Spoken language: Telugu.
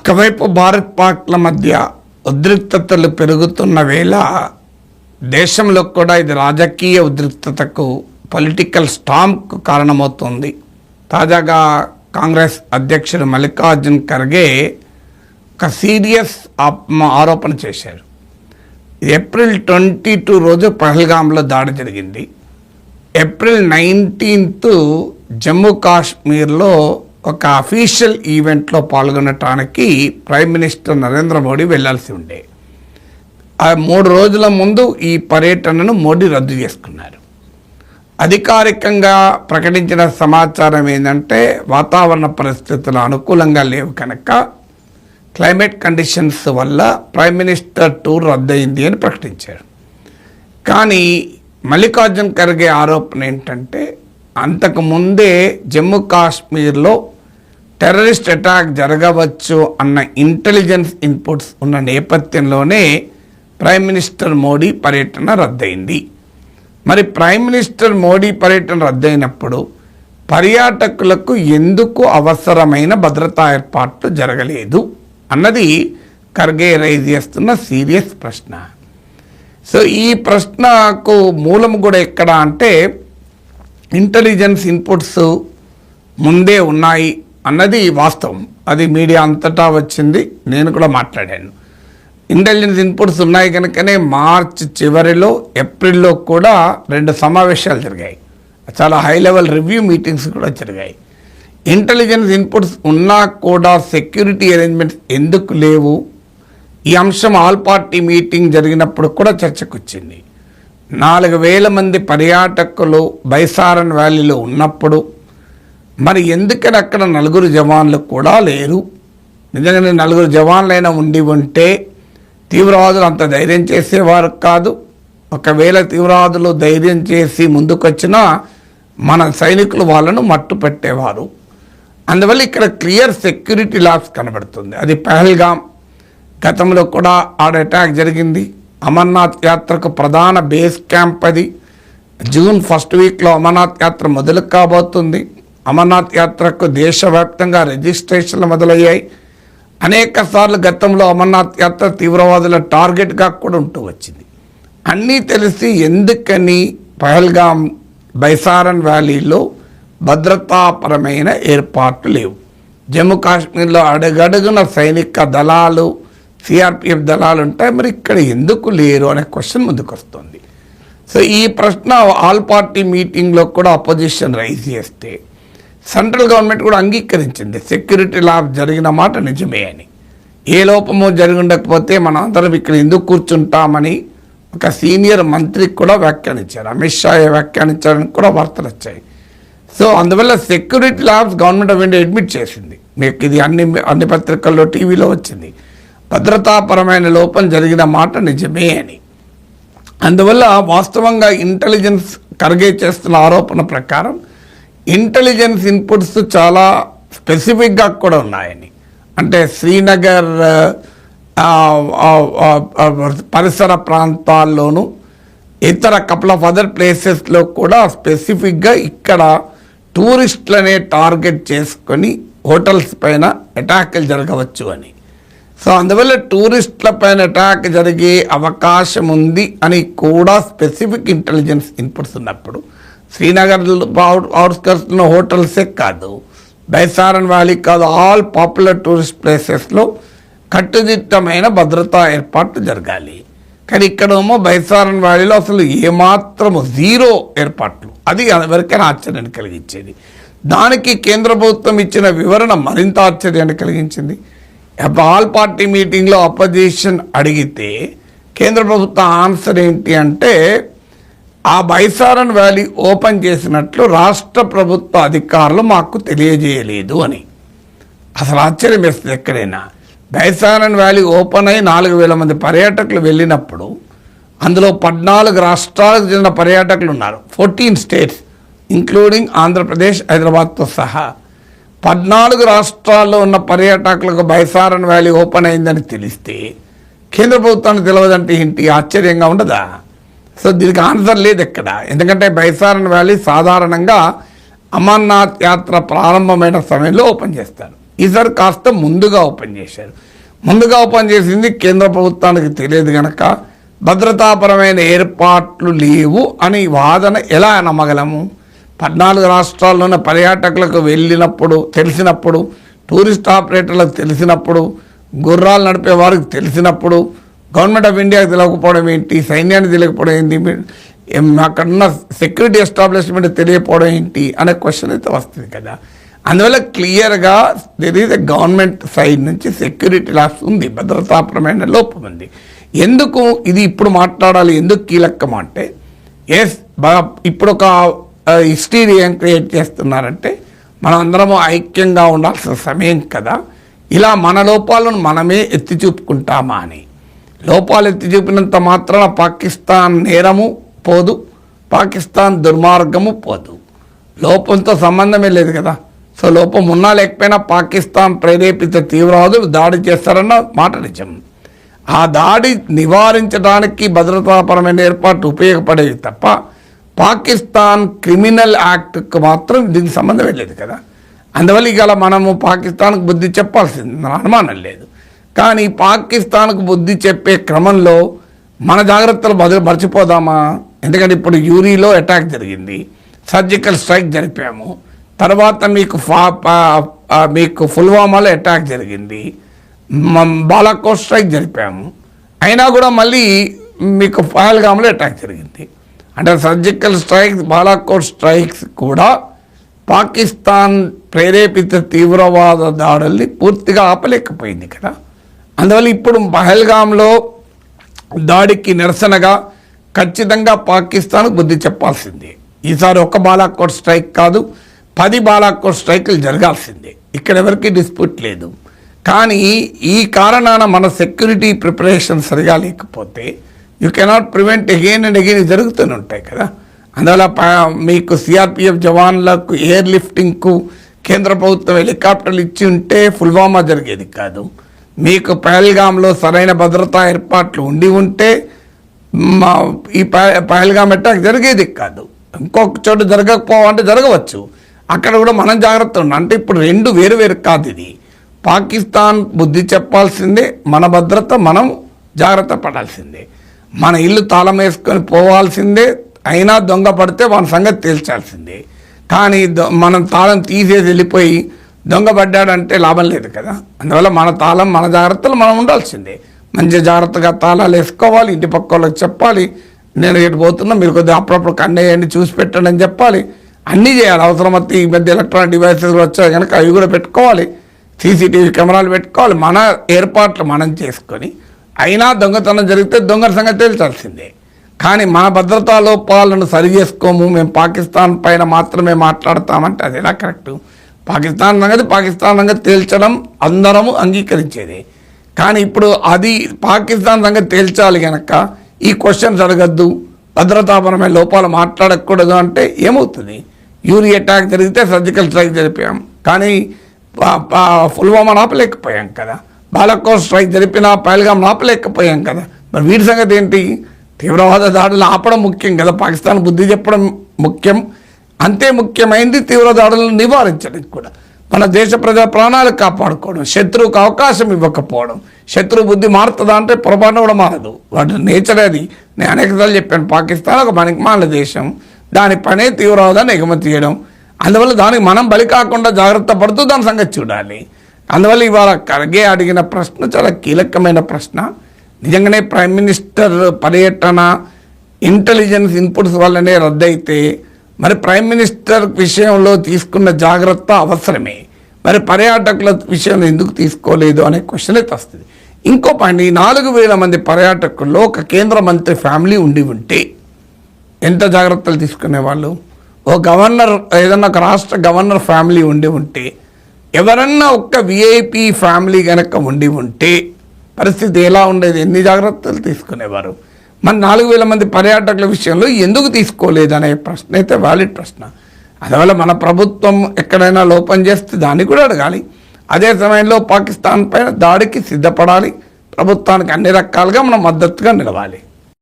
ఒకవైపు భారత్ పాక్ల మధ్య ఉద్రిక్తతలు పెరుగుతున్న వేళ దేశంలో కూడా ఇది రాజకీయ ఉద్రిక్తతకు పొలిటికల్ స్టాంప్కు కారణమవుతుంది. తాజాగా కాంగ్రెస్ అధ్యక్షుడు మల్లికార్జున్ ఖర్గే ఒక సీరియస్ ఆరోపణ చేశారు. ఏప్రిల్ 22 రోజు పహల్గామ్లో దాడి జరిగింది. ఏప్రిల్ 19 జమ్మూ కాశ్మీర్లో ఒక అఫీషియల్ ఈవెంట్లో పాల్గొనటానికి ప్రైమ్ మినిస్టర్ నరేంద్ర మోడీ వెళ్లాల్సి ఉండే. 3 రోజుల ముందు ఈ పర్యటనను మోడీ రద్దు చేసుకున్నారు. అధికారికంగా ప్రకటించిన సమాచారం ఏంటంటే వాతావరణ పరిస్థితులు అనుకూలంగా లేవు కనుక క్లైమేట్ కండిషన్స్ వల్ల ప్రైమ్ మినిస్టర్ టూర్ రద్దయింది అని ప్రకటించారు. కానీ మల్లికార్జున్ ఖర్గే ఆరోపణ ఏంటంటే అంతకుముందే జమ్మూ కాశ్మీర్లో టెర్రరిస్ట్ అటాక్ జరగవచ్చు అన్న ఇంటెలిజెన్స్ ఇన్పుట్స్ ఉన్న నేపథ్యంలోనే ప్రైమ్ మినిస్టర్ మోడీ పర్యటన రద్దయింది. మరి ప్రైమ్ మినిస్టర్ మోడీ పర్యటన రద్దయినప్పుడు పర్యాటకులకు ఎందుకు అవసరమైన భద్రతా ఏర్పాట్లు జరగలేదు అన్నది ఖర్గే రైజ్ చేస్తున్న సీరియస్ ప్రశ్న. సో ఈ ప్రశ్నకు మూలం కూడా ఎక్కడ అంటే ఇంటెలిజెన్స్ ఇన్పుట్స్ ముందే ఉన్నాయి అన్నది వాస్తవం. అది మీడియా అంతటా వచ్చింది, నేను కూడా మాట్లాడాను. ఇంటెలిజెన్స్ ఇన్పుట్స్ ఉన్నాయి కనుకనే మార్చి చివరిలో ఏప్రిల్లో కూడా 2 సమావేశాలు జరిగాయి. చాలా హై లెవెల్ రివ్యూ మీటింగ్స్ కూడా జరిగాయి. ఇంటెలిజెన్స్ ఇన్పుట్స్ ఉన్నా కూడా సెక్యూరిటీ అరేంజ్మెంట్స్ ఎందుకు లేవు? ఈ అంశం ఆల్ పార్టీ మీటింగ్ జరిగినప్పుడు కూడా చర్చకు వచ్చింది. 4,000 మంది పర్యాటకులు బైసారన్ వ్యాలీలో ఉన్నప్పుడు మరి ఎందుకని అక్కడ 4 జవాన్లు కూడా లేరు? నిజంగానే 4 జవాన్లైనా ఉంటే తీవ్రవాదులు అంత ధైర్యం చేసేవారు కాదు. ఒకవేళ తీవ్రవాదులు ధైర్యం చేసి ముందుకొచ్చినా మన సైనికులు వాళ్ళను మట్టు పెట్టేవారు. అందువల్ల ఇక్కడ క్లియర్ సెక్యూరిటీ లాస్ కనబడుతుంది. అది పహల్గామ్, గతంలో కూడా ఆడ అటాక్ జరిగింది. అమర్నాథ్ యాత్రకు ప్రధాన బేస్ క్యాంప్ అది. జూన్ 1st వీక్లో అమర్నాథ్ యాత్ర మొదలు కాబోతుంది. అమర్నాథ్ యాత్రకు దేశవ్యాప్తంగా రిజిస్ట్రేషన్లు మొదలయ్యాయి. అనేక సార్లు గతంలో అమర్నాథ్ యాత్ర తీవ్రవాదుల టార్గెట్గా కూడా ఉంటూ వచ్చింది. అన్నీ తెలిసి ఎందుకని పహల్గామ్ బైసారన్ వ్యాలీలో భద్రతాపరమైన ఏర్పాట్లు లేవు? జమ్మూ కాశ్మీర్లో అడుగడుగున సైనిక దళాలు, సిఆర్పిఎఫ్ దళాలు ఉంటాయి, మరి ఇక్కడ ఎందుకు లేరు అనే క్వశ్చన్ ముందుకు వస్తుంది. సో ఈ ప్రశ్న ఆల్ పార్టీ మీటింగ్లో కూడా అపోజిషన్ రైజ్ చేస్తే సెంట్రల్ గవర్నమెంట్ కూడా అంగీకరించింది సెక్యూరిటీ లాస్ జరిగిన మాట నిజమే అని. ఏ లోపమో జరిగి ఉండకపోతే మన అందరం ఇక్కడ ఎందుకు కూర్చుంటామని ఒక సీనియర్ మంత్రికి కూడా వ్యాఖ్యానించారు. అమిత్ షా వ్యాఖ్యానించారని కూడా వార్తలు వచ్చాయి. సో అందువల్ల security loss government of India admit చేసింది. మీకు ఇది అన్ని పత్రికల్లో టీవీలో వచ్చింది. భద్రతాపరమైన లోపం జరిగిన మాట నిజమే అని. అందువల్ల వాస్తవంగా ఇంటెలిజెన్స్ ఖర్గే చేస్తున్న ఆరోపణ ప్రకారం ఇంటెలిజెన్స్ ఇన్పుట్స్ చాలా స్పెసిఫిక్గా కూడా ఉన్నాయని. అంటే శ్రీనగర్ పరిసర ప్రాంతాల్లోనూ ఇతర కపుల్ ఆఫ్ అదర్ ప్లేసెస్లో కూడా స్పెసిఫిక్గా ఇక్కడ టూరిస్టులనే టార్గెట్ చేసుకొని హోటల్స్ పైన అటాక్లు జరగవచ్చు అని. సో అందువల్ల టూరిస్టుల పైన అటాక్ జరిగే అవకాశం ఉంది అని కూడా స్పెసిఫిక్ ఇంటెలిజెన్స్ ఇన్పుట్స్ ఉన్నప్పుడు శ్రీనగర్ అవుట్స్కర్ట్స్లో హోటల్సే కాదు, బైసారన్ వ్యాలీ కాదు, ఆల్ పాపులర్ టూరిస్ట్ ప్లేసెస్లో కట్టుదిట్టమైన భద్రతా ఏర్పాట్లు జరగాలి. కానీ ఇక్కడేమో బైసారన్ వ్యాలీలో అసలు ఏమాత్రము జీరో ఏర్పాట్లు. అది ఎవరికైనా ఆశ్చర్యాన్ని కలిగించేది. దానికి కేంద్ర ప్రభుత్వం ఇచ్చిన వివరణ మరింత ఆశ్చర్యాన్ని కలిగించింది. ఆల్ పార్టీ మీటింగ్లో అపోజిషన్ అడిగితే కేంద్ర ప్రభుత్వ ఆన్సర్ ఏంటి అంటే ఆ బైసారన్ వ్యాలీ ఓపెన్ చేసినట్లు రాష్ట్ర ప్రభుత్వ అధికారులు మాకు తెలియజేయలేదు అని. అసలు ఆశ్చర్యం వేస్తుంది ఎక్కడైనా. బైసారన్ వ్యాలీ ఓపెన్ అయి 4,000 మంది పర్యాటకులు వెళ్ళినప్పుడు అందులో 14 రాష్ట్రాలకు చెందిన పర్యాటకులు ఉన్నారు. 14 స్టేట్స్ ఇంక్లూడింగ్ ఆంధ్రప్రదేశ్, హైదరాబాద్తో సహా 14 రాష్ట్రాల్లో ఉన్న పర్యాటకులకు బైసారన్ వ్యాలీ ఓపెన్ అయిందని తెలిస్తే కేంద్ర ప్రభుత్వానికి తెలియదంటే ఏంటి? ఆశ్చర్యంగా ఉండదా? సో దీనికి ఆన్సర్ లేదు ఎక్కడ. ఎందుకంటే బైసారన్ వ్యాలీ సాధారణంగా అమర్నాథ్ యాత్ర ప్రారంభమైన సమయంలో ఓపెన్ చేస్తారు. ఈసారి కాస్త ముందుగా ఓపెన్ చేశారు. ముందుగా ఓపెన్ చేసింది కేంద్ర ప్రభుత్వానికి తెలియదు కనుక భద్రతాపరమైన ఏర్పాట్లు లేవు అని వాదన ఎలా నమ్మగలము? 14 రాష్ట్రాల్లోని పర్యాటకులకు వెళ్ళినప్పుడు తెలిసినప్పుడు, టూరిస్ట్ ఆపరేటర్లకు తెలిసినప్పుడు, గుర్రాలు నడిపే వారికి తెలిసినప్పుడు, గవర్నమెంట్ ఆఫ్ ఇండియాకి తెలియకపోవడం ఏంటి, సైన్యానికి తెలియకపోవడం ఏంటి, అక్కడున్న సెక్యూరిటీ ఎస్టాబ్లిష్మెంట్ తెలియకపోవడం ఏంటి అనే క్వశ్చన్ అయితే వస్తుంది కదా. అందువల్ల క్లియర్గా there is a government side నుంచి సెక్యూరిటీ లాస్ ఉంది, భద్రతాపరమైన లోపం ఉంది. ఎందుకు ఇది ఇప్పుడు మాట్లాడాలి, ఎందుకు కీలకం అంటే ఇప్పుడు ఒక హిస్టీరియా క్రియేట్ చేస్తున్నారంటే మనం అందరము ఐక్యంగా ఉండాల్సిన సమయం కదా. ఇలా మన లోపాలను మనమే ఎత్తి చూపుకుంటామా అని. లోపాలు ఎత్తి చూపినంత మాత్రాన పాకిస్తాన్ నేరము పోదు, పాకిస్తాన్ దుర్మార్గము పోదు. లోపంతో సంబంధమే లేదు కదా. సో లోపం ఉన్నా లేకపోయినా పాకిస్తాన్ ప్రేరేపిత తీవ్రవాదులు దాడి చేస్తారన్న మాట నిజం. ఆ దాడి నివారించడానికి భద్రతాపరమైన ఏర్పాటు ఉపయోగపడేవి తప్ప పాకిస్తాన్ క్రిమినల్ యాక్ట్కి మాత్రం దీనికి సంబంధమే లేదు కదా. అందువల్ల ఇవాళ మనము పాకిస్తాన్కు బుద్ధి చెప్పాల్సింది అనుమానం లేదు. కానీ పాకిస్తాన్కు బుద్ధి చెప్పే క్రమంలో మన జాగ్రత్తలు మర్చిపోదామా? ఎందుకంటే ఇప్పుడు యూరీలో అటాక్ జరిగింది, సర్జికల్ స్ట్రైక్ జరిపాము, తర్వాత మీకు పుల్వామాలో అటాక్ జరిగింది, బాలాకోట్ స్ట్రైక్ జరిపాము, అయినా కూడా మళ్ళీ మీకు పహల్గామ్లో అటాక్ జరిగింది. అంటే సర్జికల్ స్ట్రైక్స్, బాలాకోట్ స్ట్రైక్స్ కూడా పాకిస్తాన్ ప్రేరేపిత తీవ్రవాద దాడుల్ని పూర్తిగా ఆపలేకపోయింది కదా. అందువల్ల ఇప్పుడు పహల్గామ్లో దాడికి నిరసనగా ఖచ్చితంగా పాకిస్తాన్కు బుద్ధి చెప్పాల్సిందే. ఈసారి ఒక బాలాకోట్ స్ట్రైక్ కాదు, 10 బాలాకోట్ స్ట్రైకులు జరగాల్సిందే. ఇక్కడ ఎవరికి డిస్ప్యూట్ లేదు. కానీ ఈ కారణాన మన సెక్యూరిటీ ప్రిపరేషన్ సరిగా లేకపోతే you cannot prevent again and again జరుగుతూనే ఉంటాయి కదా. అందువల్ల మీకు సిఆర్పిఎఫ్ జవాన్లకు ఎయిర్ లిఫ్టింగ్కు కేంద్ర ప్రభుత్వం హెలికాప్టర్లు ఇచ్చి ఉంటే పుల్వామా జరిగేది కాదు. మీకు పహల్గామ్లో సరైన భద్రతా ఏర్పాట్లు ఉండి ఉంటే ఈ పహల్గామ్ అటాక్ జరిగేది కాదు. ఇంకొక చోటు జరగకపోవాలంటే జరగవచ్చు, అక్కడ కూడా మనం జాగ్రత్త ఉన్నాం. అంటే ఇప్పుడు రెండు వేరు వేరు కాదు. ఇది పాకిస్తాన్ బుద్ధి చెప్పాల్సిందే, మన భద్రత మనం జాగ్రత్త పడాల్సిందే. మన ఇల్లు తాళం వేసుకొని పోవాల్సిందే, అయినా దొంగ పడితే మన సంగతి తేల్చాల్సిందే. కానీ మనం తాళం తీసేసి వెళ్ళిపోయి దొంగ పడ్డాడంటే లాభం లేదు కదా. అందువల్ల మన తాళం, మన జాగ్రత్తలు మనం ఉండాల్సిందే. మంచి జాగ్రత్తగా తాళాలు వేసుకోవాలి, ఇంటి పక్క వాళ్ళకి చెప్పాలి, నేను ఇటు పోతున్నా, మీరు కొద్దిగా అప్పుడప్పుడు కన్నేయండి, చూసి పెట్టండి అని చెప్పాలి. అన్నీ చేయాలి. అవసరమైతే ఈ మధ్య ఎలక్ట్రానిక్ డివైసెస్ వచ్చాయి కనుక అవి కూడా పెట్టుకోవాలి, సీసీటీవీ కెమెరాలు పెట్టుకోవాలి. మన ఏర్పాట్లు మనం చేసుకొని అయినా దొంగతనం జరిగితే దొంగల సంగతి తేల్చాల్సిందే. కానీ మన భద్రతా లోపాలను సరి చేసుకోము, మేము పాకిస్తాన్ పైన మాత్రమే మాట్లాడతామంటే అది ఎలా కరెక్టు? పాకిస్తాన్ సంగతి తేల్చడం అందరము అంగీకరించేదే. కానీ ఇప్పుడు అది పాకిస్తాన్ సంగతి తేల్చాలి కనుక ఈ క్వశ్చన్స్ అడగద్దు, భద్రతాపరమైన లోపాలు మాట్లాడకూడదు అంటే ఏమవుతుంది? యూరీ అటాక్ జరిగితే సర్జికల్ స్ట్రైక్ జరిపాం, కానీ పుల్వామా ఆపలేకపోయాం కదా. బాలాకోట్ స్ట్రైక్ జరిపినా పహల్గామ్ ఆపలేకపోయాం కదా. మరి వీటి సంగతి ఏంటి? తీవ్రవాద దాడులు ఆపడం ముఖ్యం కదా, పాకిస్తాన్ బుద్ధి చెప్పడం ముఖ్యం. అంతే ముఖ్యమైంది తీవ్ర దాడులను నివారించడం కూడా. మన దేశ ప్రజల ప్రాణాలు కాపాడుకోవడం, శత్రువుకు అవకాశం ఇవ్వకపోవడం. శత్రువు బుద్ధి మారుతుందా అంటే పొరపాటున కూడా మారదు, వాటి నేచర్ అది. నేను అనేకసార్లు చెప్పాను, పాకిస్తాన్ ఒక పనికిమాలిన దేశం, దాని పనే తీవ్రవాదాన్ని ఎగుమతి చేయడం. అందువల్ల దానికి మనం బలి కాకుండా జాగ్రత్త పడుతూ దాని సంగతి చూడాలి. అందువల్ల ఇవాళ ఖర్గే అడిగిన ప్రశ్న చాలా కీలకమైన ప్రశ్న. నిజంగానే ప్రైమ్ మినిస్టర్ పర్యటన ఇంటెలిజెన్స్ ఇన్పుట్స్ వల్లనే రద్దయితే మరి ప్రైమ్ మినిస్టర్ విషయంలో తీసుకున్న జాగ్రత్త అవసరమే, మరి పర్యాటకుల విషయంలో ఎందుకు తీసుకోలేదు అనే క్వశ్చన్ అయితే వస్తుంది. ఇంకో పాయింట్, 4,000 మంది పర్యాటకుల్లో ఒక కేంద్ర మంత్రి ఫ్యామిలీ ఉండి ఉంటే ఎంత జాగ్రత్తలు తీసుకునేవాళ్ళు? ఓ గవర్నర్, ఏదన్నా ఒక రాష్ట్ర గవర్నర్ ఫ్యామిలీ ఉండి ఉంటే, ఎవరన్నా ఒక్క విఐపి ఫ్యామిలీ కనుక ఉండి ఉంటే పరిస్థితి ఎలా ఉండేది? ఎన్ని జాగ్రత్తలు తీసుకునేవారు? మన 4,000 మంది పర్యాటకుల విషయంలో ఎందుకు తీసుకోలేదు అనే ప్రశ్న అయితే వ్యాలిడ్ ప్రశ్న. అందువల్ల మన ప్రభుత్వం ఎక్కడైనా లోపం చేస్తే దాన్ని కూడా అడగాలి. అదే సమయంలో పాకిస్తాన్ పైన దాడికి సిద్ధపడాలి. ప్రభుత్వానికి అన్ని రకాలుగా మనం మద్దతుగా నిలవాలి.